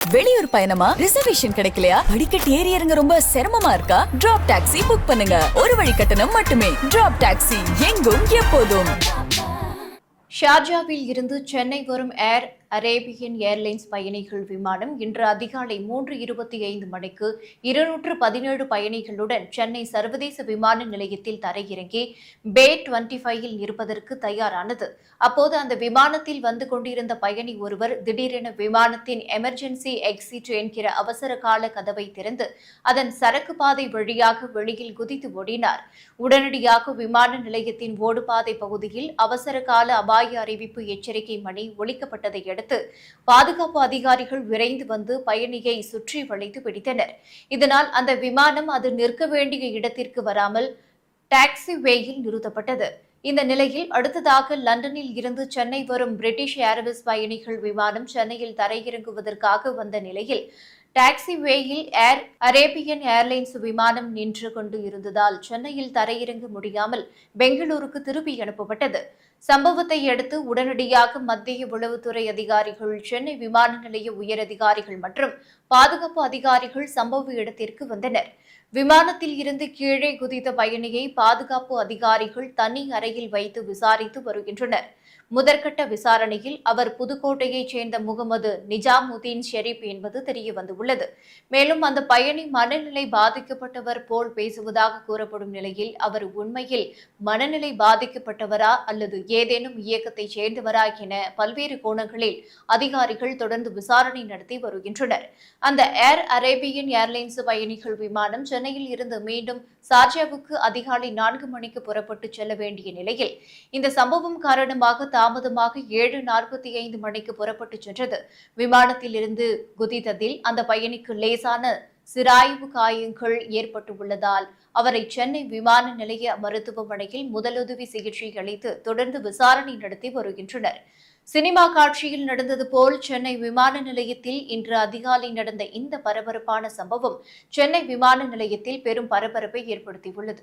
வெளியூர் பயணமா? ரிசர்வேஷன் கிடைக்கலையா? படிக்கட்டு ஏறி இறங்க ரொம்ப சிரமமா இருக்கா? டிராப் டாக்ஸி புக் பண்ணுங்க. ஒரு வழி கட்டணம் மட்டுமே. டிராப் டாக்ஸி, எங்கும் எப்போதும். ஷார்ஜாவில் இருந்து சென்னை வரும் ஏர் அரேபியன் ஏர்லைன்ஸ் பயணிகள் விமானம் இன்று அதிகாலை 3:25 மணிக்கு 217 பயணிகளுடன் சென்னை சர்வதேச விமான நிலையத்தில் தரையிறங்கி பே 25 இருப்பதற்கு தயாரானது. அப்போது அந்த விமானத்தில் வந்து கொண்டிருந்த பயணி ஒருவர் திடீரென விமானத்தின் எமர்ஜென்சி எக்ஸிட் என்கிற அவசர கால கதவை திறந்து அதன் சரக்கு பாதை வழியாக வெளியில் குதித்து ஓடினார். உடனடியாக விமான நிலையத்தின் ஓடுபாதை பகுதியில் அவசர கால அபாய அறிவிப்பு எச்சரிக்கை மணி ஒலிக்கப்பட்டதை அடுத்து பாதுகாப்பு அதிகாரிகள் விரைந்து வந்து பயணியை சுற்றி வளைத்து பிடித்தனர். இதனால் அந்த விமானம் அது நிற்க வேண்டிய இடத்திற்கு வராமல் டாக்ஸி வேயில் நிறுத்தப்பட்டது. இந்த நிலையில் அடுத்ததாக லண்டனில் இருந்து சென்னை வரும் பிரிட்டிஷ் ஏர்வேஸ் பயணிகள் விமானம் சென்னையில் தரையிறங்குவதற்காக வந்த நிலையில் டாக்ஸி வேயில் ஏர் அரேபியன் ஏர்லைன்ஸ் விமானம் நின்று கொண்டு இருந்ததால் சென்னையில் தரையிறங்க முடியாமல் பெங்களூருக்கு திருப்பி அனுப்பப்பட்டது. சம்பவத்தை அடுத்து உடனடியாக மத்திய உளவுத்துறை அதிகாரிகள், சென்னை விமான நிலைய உயரதிகாரிகள் மற்றும் பாதுகாப்பு அதிகாரிகள் சம்பவ இடத்திற்கு வந்தனர். விமானத்தில் இருந்து கீழே குதித்த பயணியை பாதுகாப்பு அதிகாரிகள் தனி அறையில் வைத்து விசாரித்து வருகின்றனர். முதற்கட்ட விசாரணையில் அவர் புதுக்கோட்டையைச் சேர்ந்த முகமது நிஜாமுதீன் ஷெரீப் என்பது தெரியவந்துள்ளது. மேலும் அந்த பயணி மனநிலை பாதிக்கப்பட்டவர் போல் பேசுவதாக கூறப்படும் நிலையில் அவர் உண்மையில் மனநிலை பாதிக்கப்பட்டவரா அல்லது ஏதேனும் இயக்கத்தைச் சேர்ந்தவரா என பல்வேறு கோணங்களில் அதிகாரிகள் தொடர்ந்து விசாரணை நடத்தி வருகின்றனர். அந்த ஏர் அரேபியன் ஏர்லைன்ஸ் பயணிகள் விமானம் சென்னையில் இருந்து மீண்டும் ஷார்ஜாவுக்கு அதிகாலை 4 மணிக்கு புறப்பட்டு செல்ல வேண்டிய நிலையில் இந்த சம்பவம் காரணமாக தாமதமாக 7:45 மணிக்கு புறப்பட்டு சென்றது. விமானத்தில் இருந்து குதித்ததில் அந்த பயணிக்கு லேசான சிராய்வு காயங்கள் ஏற்பட்டுள்ளதால் அவரை சென்னை விமான நிலைய மருத்துவமனையில் முதலுதவி சிகிச்சை அளித்து தொடர்ந்து விசாரணை நடத்தி வருகின்றனர். சினிமா காட்சியில் நடந்தது போல் சென்னை விமான நிலையத்தில் இன்று அதிகாலை நடந்த இந்த பரபரப்பான சம்பவம் சென்னை விமான நிலையத்தில் பெரும் பரபரப்பை ஏற்படுத்தியுள்ளது.